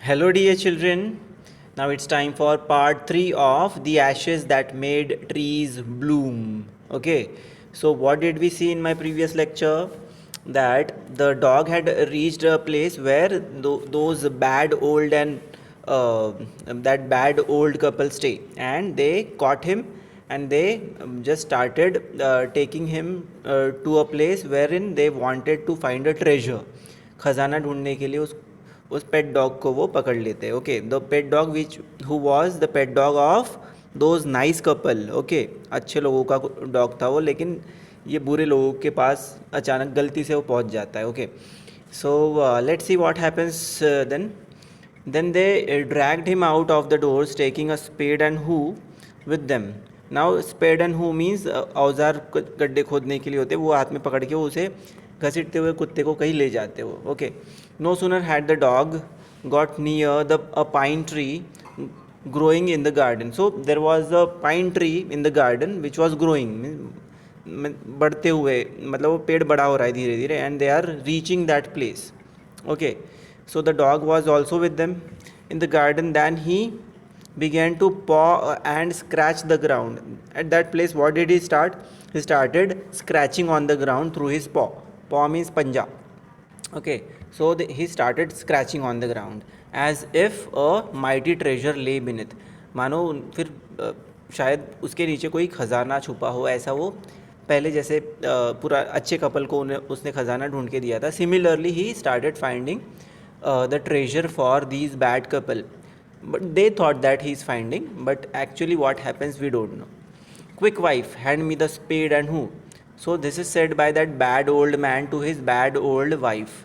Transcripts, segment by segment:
Hello, dear children. Now it's time for part 3 of The Ashes That Made Trees Bloom. Okay, so what did we see in my previous lecture? That the dog had reached a place where those bad old and that bad old couple stay, and they caught him and they just started taking him to a place wherein they wanted to find a treasure. खजाना ढूंढने के लिए उस pet dog को वो पकड़ लेते हैं. Okay, the pet dog which who was the pet dog of those nice couple. Okay, अच्छे लोगों का डॉग था वो, लेकिन ये बुरे लोगों के पास अचानक गलती से वो पहुंच जाता है. Okay, so let's see what happens then they dragged him out of the doors taking a spade and hoe with them. now spade and hoe means औजार गड्ढे खोदने के लिए होते हैं, वो हाथ में पकड़ के वो उसे घसीटते हुए कुत्ते को कहीं ले जाते हो. Okay, no sooner had the dog got near the a pine tree growing in the garden. So there was a pine tree in the garden which was growing, बढ़ते हुए, मतलब वो पेड़ बड़ा हो रहा है धीरे धीरे, and they are reaching that place. Okay, so the dog was also with them in the garden. Then he began to paw and scratch the ground. At that place, what did he start? He started scratching on the ground through his paw. Paw means panja. Okay, so he started scratching on the ground as if a mighty treasure lay beneath. मानो फिर शायद उसके नीचे कोई ख़जाना छुपा हो, ऐसा वो पहले जैसे पूरा अच्छे कपल को उसने ख़जाना ढूंढ के दिया था. Similarly he started finding the treasure for these bad couple, but they thought that he is finding, but actually what happens we don't know. Quick wife, hand me the spade and hoe. So this is said by that bad old man to his bad old wife.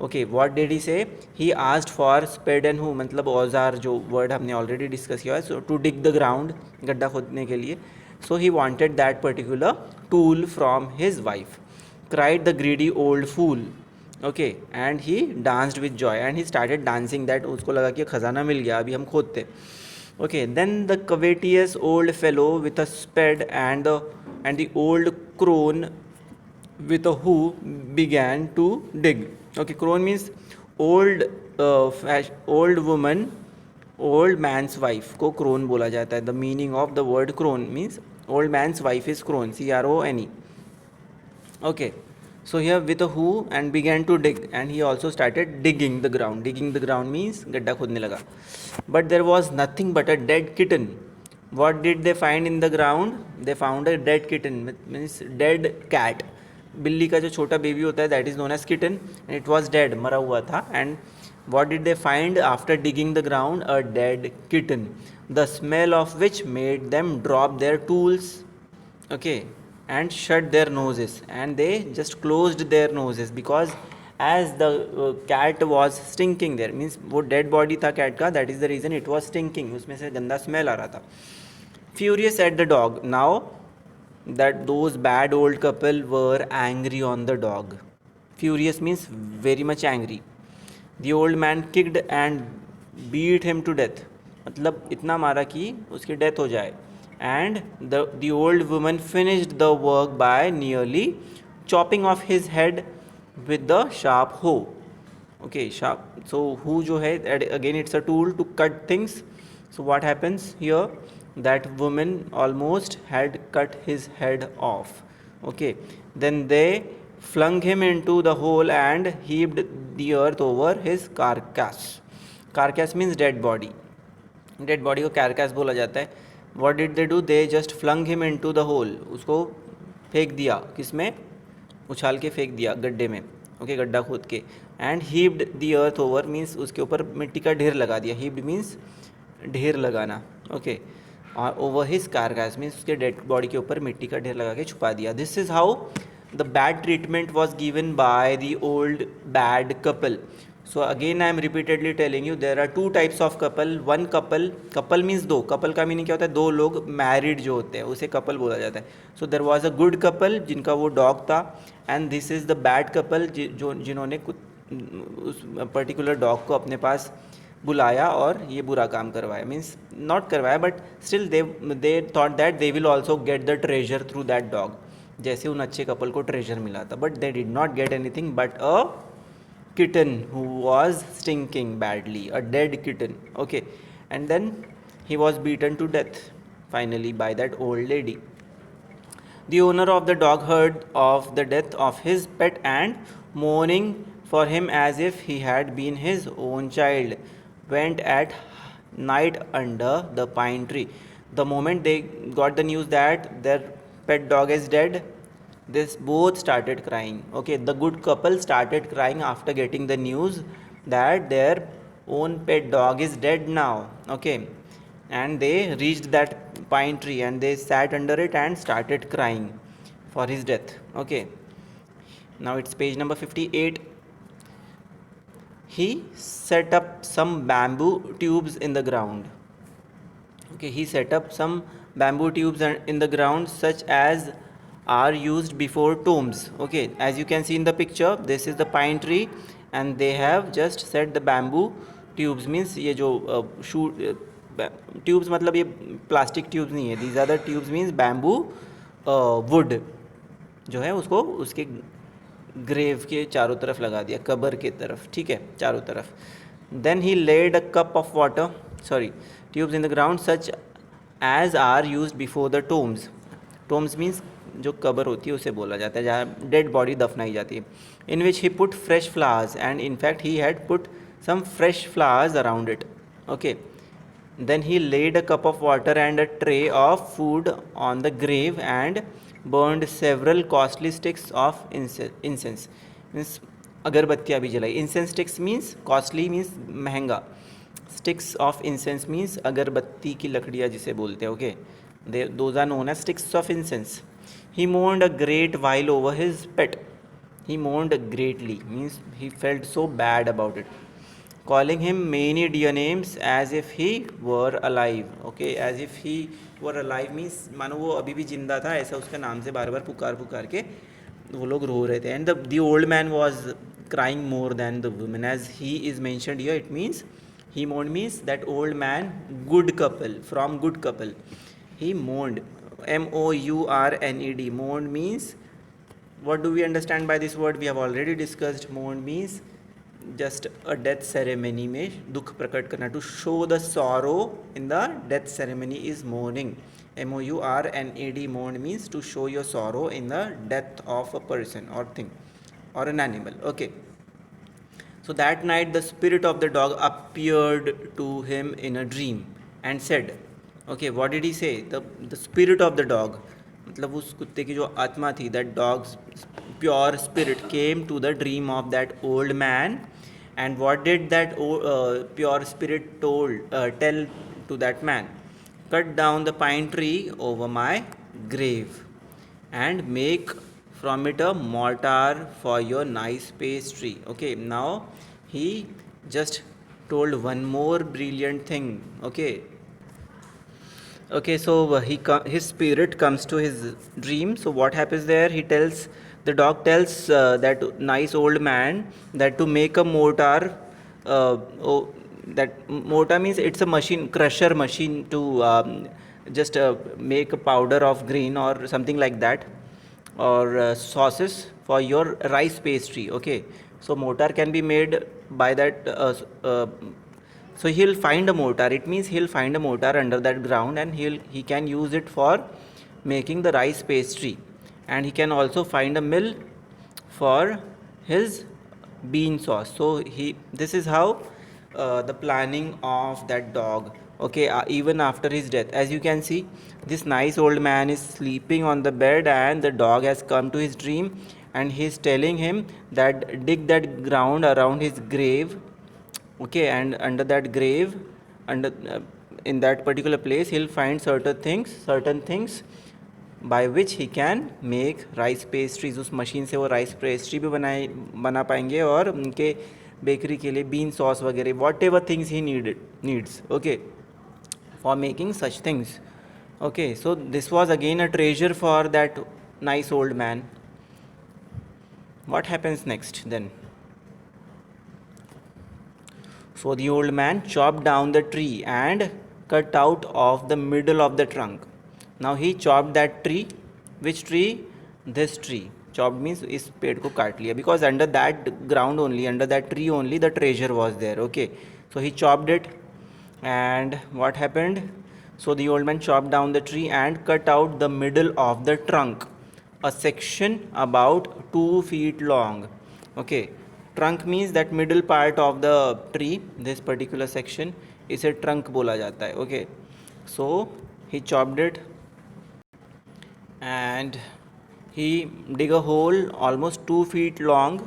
Okay, what did he say? He asked for spade and hoe, मतलब औजार जो word हमने already discuss किया है, so to dig the ground, गड्ढा खोदने के लिए. So he wanted that particular tool from his wife. Cried the greedy old fool. Okay, and he danced with joy, and he started dancing, that उसको लगा कि खजाना मिल गया, अभी हम खोदते. Okay, then the covetous old fellow with a spade and the old crone with a hoe began to dig. Okay, crone means old woman, old man's wife को क्रोन बोला जाता है. The meaning of the word crone means old man's wife is crone, CRONE. Okay, so here with a hoe and began to dig, and he also started digging the ground. Digging the ground means गड्ढा खोदने लगा. But there was nothing but a dead kitten. What did they find in the ground? They found a dead kitten, means dead cat. बिल्ली का जो छोटा baby होता है, that is known as kitten, and it was dead, मरा हुआ था. And what did they find after digging the ground? A dead kitten, the smell of which made them drop their tools. Okay, and shut their noses, and they just closed their noses because as the cat was stinking there, means वो dead body था cat का, that is the reason it was stinking, उसमें से गंदा smell आ रहा था. Furious at the dog, now that those bad old couple were angry on the dog. Furious means very much angry. The old man kicked and beat him to death, मतलब इतना मारा कि उसकी डेथ हो जाए. And the old woman finished the work by nearly chopping off his head with the sharp hoe. Okay, sharp, so hoe जो है again it's a tool to cut things. So what happens here? That woman almost had cut his head off. Okay, then they flung him into the hole and heaped the earth over his carcass. Carcass means dead body. Dead body को carcass बोला जाता है. What did they do? They just flung him into the hole. उसको फेंक दिया, किसमें? उछाल के फेंक दिया गड्ढे में. ओके, गड्ढा खोद के. And heaped the earth over means उसके ऊपर मिट्टी का ढेर लगा दिया. हीप्ड मीन्स ढेर लगाना. ओके, और ओवर हिज कारकास मीन्स उसके डेड बॉडी के ऊपर मिट्टी का ढेर लगा के छुपा दिया. This is how the bad treatment was given by the old bad couple. So again I am repeatedly telling you there are two types of couple. One couple means दो. couple का मीनिंग क्या होता है? दो लोग married जो होते हैं उसे couple बोला जाता है. So there was a good couple जिनका वो dog था, and this is the bad couple जो जिन्होंने उस पर्टिकुलर डॉग को अपने पास बुलाया और ये बुरा काम करवाया. मीन्स नॉट करवाया, but still they thought that they will also get the treasure through that dog, जैसे उन अच्छे कपल को ट्रेजर मिला था. But they did not get anything but a kitten who was stinking badly, a dead kitten. Okay, and then he was beaten to death finally by that old lady. The owner of the dog heard of the death of his pet and, mourning for him as if he had been his own child, went at night under the pine tree. The moment they got the news that their pet dog is dead, this both started crying. Okay, the good couple started crying after getting the news that their own pet dog is dead now. Okay, and they reached that pine tree and they sat under it and started crying for his death. Okay, now it's page number 58. He set up some bamboo tubes in the ground. Okay, he set up some bamboo tubes in the ground such as are used before tombs. Okay, as you can see in the picture, this is the pine tree and they have just set the bamboo tubes. Means ये जो shoot tubes मतलब ये plastic tubes नहीं है, these are the tubes means bamboo wood जो है उसको उसके ग्रेव के चारों तरफ लगा दिया, कबर के तरफ, ठीक है, चारों तरफ. Then he led a cup of water, sorry, tubes in the ground such as are use before the tombs. Tombs means जो कबर होती है उसे बोला जाता है जहाँ डेड बॉडी दफनाई जाती है. In which he put fresh flowers and in fact he had put some fresh flowers around it. Okay, then he laid a cup of water and a tray of food on the grave and burned several costly sticks of incense. Means अगरबत्तियाँ भी जलाई. Incense sticks means costly means महंगा. Sticks of incense means अगरबत्ती की लकड़ियाँ जिसे बोलते हैं. Okay, those are known as sticks of incense. He mourned a great while over his pet. He mourned greatly means he felt so bad about it, calling him many dear names as if he were alive. Okay, as if he were alive means मानो वो अभी भी जिंदा था, ऐसा उसका नाम से बार बार पुकार पुकार के वो लोग रो रहे थे. And the old man was crying more than the woman, as he is mentioned here. It means he mourned means that old man, good couple, from good couple, he mourned, mourned. Mourned means, what do we understand by this word? We have already discussed. Mourned means just a death ceremony में दुख प्रकट करना, to show the sorrow in the death ceremony is mourning. mourned. Mourn means to show your sorrow in the death of a person or thing or an animal. Okay, so that night the spirit of the dog appeared to him in a dream and said, okay, what did he say? The spirit of the dog, मतलब उस कुत्ते की जो आत्मा थी, that dog's pure spirit came to the dream of that old man. And what did that pure spirit tell to that man? Cut down the pine tree over my grave and make from it a mortar for your nice pastry. Okay, now he just told one more brilliant thing. Okay, so his spirit comes to his dream. So what happens there? The dog tells that nice old man that to make a mortar, that mortar means it's a machine, crusher machine to just make a powder of grain or something like that, or sauces for your rice pastry. Okay, so mortar can be made by that. So he'll find a mortar. It means he'll find a mortar under that ground and he can use it for making the rice pastry. And he can also find a mill for his bean sauce. So this is how the planning of that dog. Okay, even after his death, as you can see, this nice old man is sleeping on the bed and the dog has come to his dream and he is telling him that dig that ground around his grave. Okay, and under that grave, in that particular place, he'll find certain things by which he can make rice pastries. उस machine से वो rice pastry भी बना पाएंगे और उनके bakery के लिए bean sauce वगैरह, whatever things he needs. Okay, for making such things. Okay, so this was again a treasure for that nice old man. What happens next then? So the old man chopped down the tree and cut out of the middle of the trunk. Now he chopped that tree. Which tree? This tree. chopped means इस पेड़ को काट लिया, because under that ground only, under that tree only the treasure was there. Okay, so he chopped it, and what happened? So the old man chopped down the tree and cut out the middle of the trunk, a section about 2 feet long. Okay, trunk means that middle part of the tree, this particular section, इसे trunk बोला जाता है. Okay, so he chopped it and he dig a hole almost 2 feet long.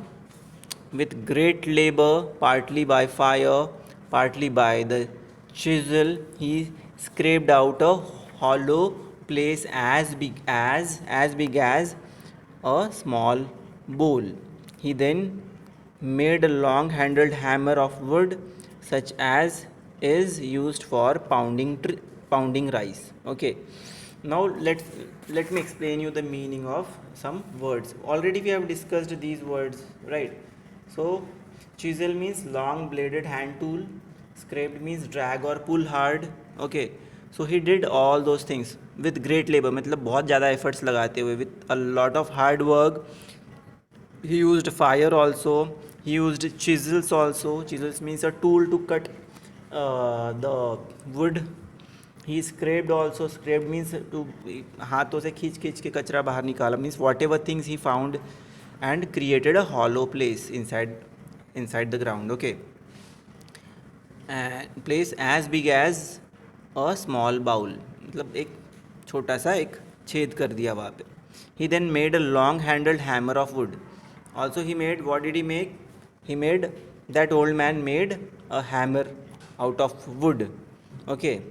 With great labor, partly by fire, partly by the chisel, he scraped out a hollow place as big as a small bowl. He then made a long-handled hammer of wood, such as is used for pounding rice. Okay, now let me explain you the meaning of some words. Already we have discussed these words, right? So chisel means long bladed hand tool, scraped means drag or pull hard. Okay, so he did all those things with great labor, मतलब बहुत ज़्यादा efforts लगाते हुए, with a lot of hard work. He used fire also, he used chisels also. Chisels means a tool to cut the wood. He scraped also. Scraped means to हाथों से खींच खींच के कचरा बाहर निकाला, means whatever things he found, and created a hollow place inside the ground. Okay, and place as big as a small bowl, मतलब एक छोटा सा एक छेद कर दिया वहाँ पे. He then made a long handled hammer of wood. Also he made, what did he make? He made, that old man made a hammer out of wood. Okay,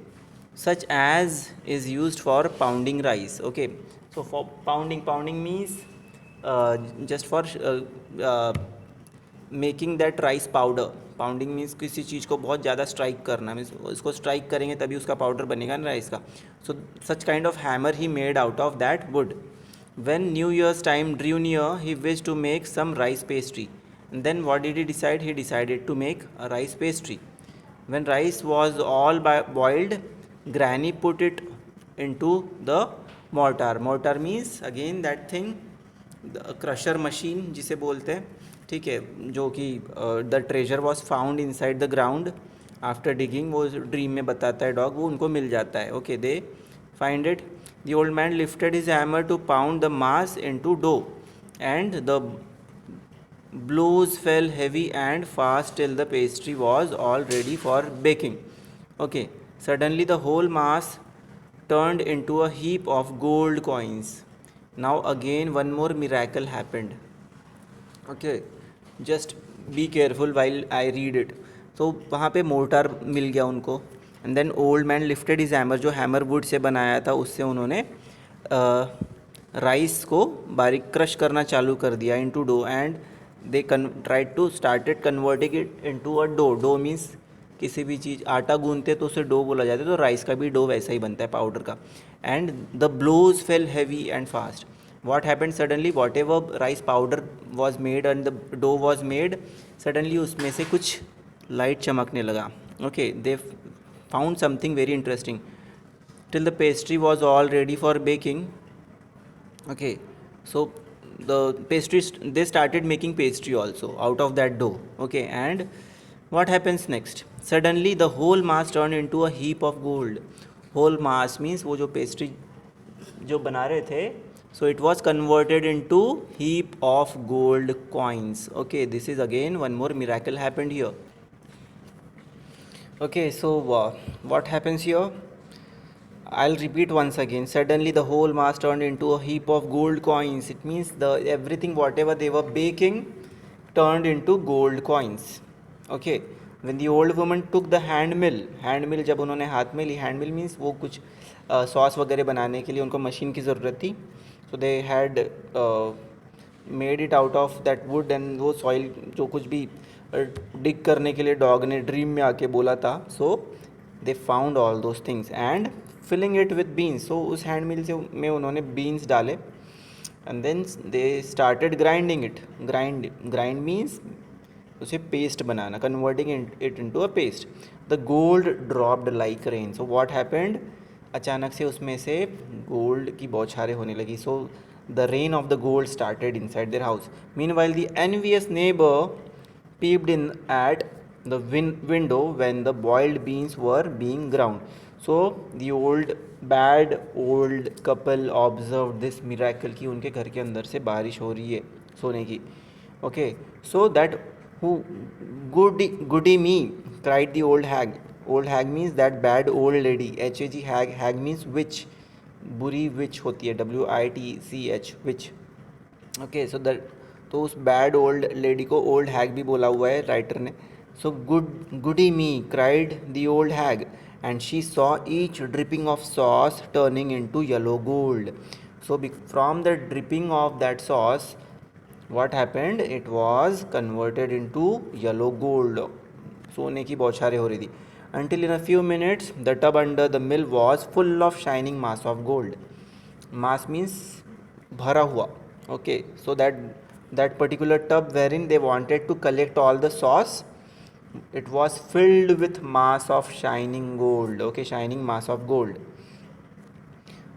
such as is used for pounding rice. Okay, so for pounding means just for making that rice powder. Pounding means किसी चीज़ को बहुत ज़्यादा strike करना, means उसको strike करेंगे तभी उसका powder बनेगा ना राइस का. So such kind of hammer he made out of that wood. When New Year's time drew near, he wished to make some rice pastry. And then what did he decide? He decided to make a rice pastry. When rice was all boiled, Granny put it into the mortar. Mortar means again that thing, the crusher machine जिसे बोलते हैं. ठीक है, जो कि the treasure was found inside the ground after digging, वो dream में बताता है डॉग, वो उनको मिल जाता है. Okay, they find it. The old man lifted his hammer to pound the mass into dough, and the blows fell heavy and fast till the pastry was all ready for baking. Okay, suddenly the whole mass turned into a heap of gold coins. Now again one more miracle happened. Okay, just be careful while I read it. तो वहाँ पे mortar मिल गया उनको, and then old man lifted his hammer, जो hammer wood से बनाया था उससे उन्होंने राइस को बारीक क्रश करना चालू कर दिया into dough, and they tried to started converting it into a dough. Dough means किसी भी चीज़ आटा गूंदते तो उसे डो बोला जाता है, तो राइस का भी डो वैसा ही बनता है पाउडर का. And the blows fell heavy and fast. What happened suddenly? Whatever rice powder was made and the dough was made, suddenly उसमें से कुछ लाइट चमकने लगा. Okay, they found something very interesting. Till the pastry was all ready for baking. Okay, so the pastry, they started making pastry also out of that dough. Okay, and what happens next? Suddenly the whole mass turned into a heap of gold. Whole mass means वो जो pastry जो बना रहे थे, so it was converted into heap of gold coins. Okay, this is again one more miracle happened here. Okay, so what happens here? I'll repeat once again. Suddenly the whole mass turned into a heap of gold coins. It means the everything whatever they were baking turned into gold coins. Okay, when the old woman took the hand mill जब उन्होंने हाथ में ली, hand mill means वो कुछ sauce वगैरह बनाने के लिए उनको मशीन की ज़रूरत थी. So they had made it out of that wood, and वो सॉइल जो कुछ भी डिग करने के लिए डॉग ने ड्रीम में आके बोला था, so they found all those things and filling it with beans. So उस हैंड मिल से में उन्होंने बीन्स डाले, and then they started grinding it. Grind means उसे पेस्ट बनाना, converting it into a paste. The gold dropped like rain. So what happened? अचानक से उसमें से गोल्ड की बौछारें होने लगी. सो the rain of the gold started inside their house. Meanwhile, the envious neighbor peeped in at the window when the boiled beans were being ground. So the bad old couple observed this miracle कि उनके घर के अंदर से बारिश हो रही है सोने की. Okay, so that who goody me, cried the old hag. Old hag means that bad old lady. H-A-G, hag means witch. बुरी विच होती है, WITCH witch. Okay, so that, तो उस बैड ओल्ड लेडी को ओल्ड हैग भी बोला हुआ है राइटर ने. So goody me, cried the old hag, and she saw each dripping of sauce turning into yellow gold. So from the dripping of that sauce, what happened? It was converted into yellow gold. सोने की बौछारें हो रही थी. Until in a few minutes, the tub under the mill was full of shining mass of gold. Mass means भरा हुआ. Okay, so that particular tub wherein they wanted to collect all the sauce, it was filled with mass of shining gold. Okay, shining mass of gold.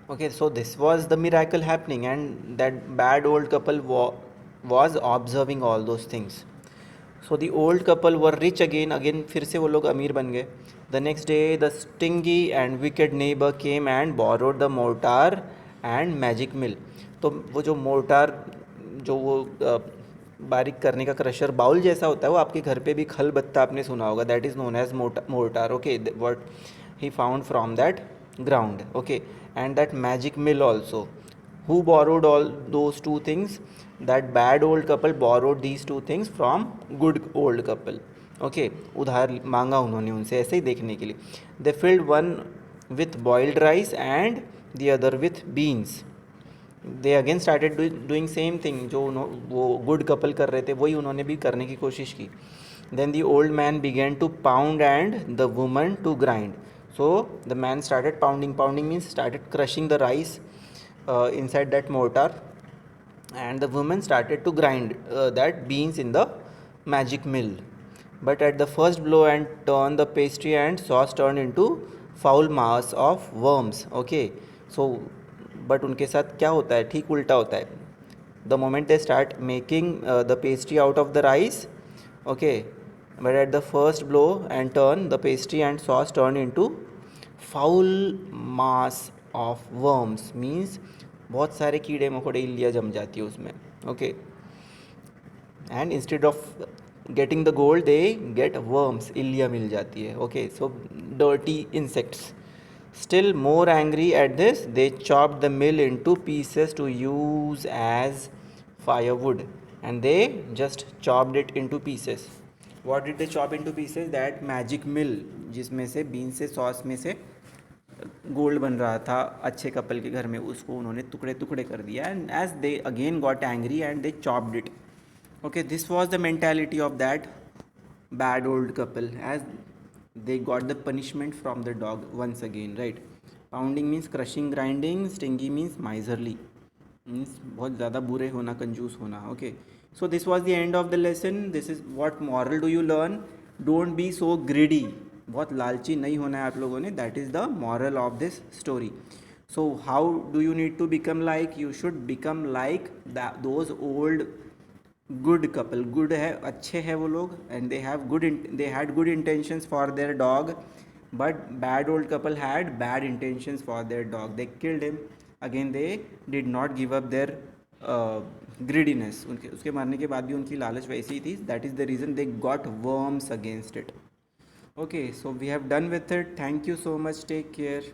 Okay, so this was the miracle happening, and that bad old couple was observing all those things. So the old couple were rich again फिर से वो लोग अमीर बन गए. The next day the stingy and wicked neighbor came and borrowed the mortar and magic mill. तो वो जो मोर्टार, जो वो बारीक करने का क्रशर बाउल जैसा होता है, वो आपके घर पे भी खल बत्ता आपने सुना होगा, that is known as mortar. Okay, what he found from that ground. Okay, and that magic mill also. Who borrowed all those two things? That bad old couple borrowed these two things from good old couple. Okay, उधार मांगा उन्होंने उनसे ऐसे ही देखने के लिए. They filled one with boiled rice and the other with beans. They again started doing same thing जो वो good couple कर रहे थे, वही उन्होंने भी करने की कोशिश की. Then the old man began to pound and the woman to grind. So the man started pounding. Pounding means started crushing the rice inside that mortar, and the woman started to grind that beans in the magic mill. But at the first blow and turn, the pastry and sauce turned into foul mass of worms. Okay, so but उनके साथ क्या होता है, ठीक उल्टा होता है. The moment they start making the pastry out of the rice, okay, but at the first blow and turn, the pastry and sauce turn into foul mass of worms. Means बहुत सारे कीड़े मकोड़े, इल्लियाँ जम जाती है उसमें. Okay, and instead of getting the gold they get worms, इल्लियाँ मिल जाती है. Okay, so dirty insects. Still more angry at this, they chopped the mill into pieces to use as firewood, and they just chopped it into pieces. What did they chop into pieces? That magic mill जिसमें से been से sauce में से gold बन रहा था अच्छे couple के घर में, उसको उन्होंने टुकड़े टुकड़े कर दिया. And as they again got angry and they chopped it. Okay, this was the mentality of that bad old couple as they got the punishment from the dog once again, right? Pounding means crushing, grinding. Stingy means miserly, means बहुत ज़्यादा बुरे होना, कंजूस होना. Okay, so this was the end of the lesson. This is what moral do you learn? Don't be so greedy. बहुत लालची नहीं होना है आप लोगों ने. That is the moral of this story. So how do you need to become like? You should become like those old good couple. Good है, अच्छे हैं वो लोग, and they had good intentions for their dog, but bad old couple had bad intentions for their dog. They killed him. Again they did not give up their greediness. उसके मारने के बाद भी उनकी लालच वैसी ही थी. That is the reason they got worms against it. Okay, so we have done with it. Thank you so much. Take care.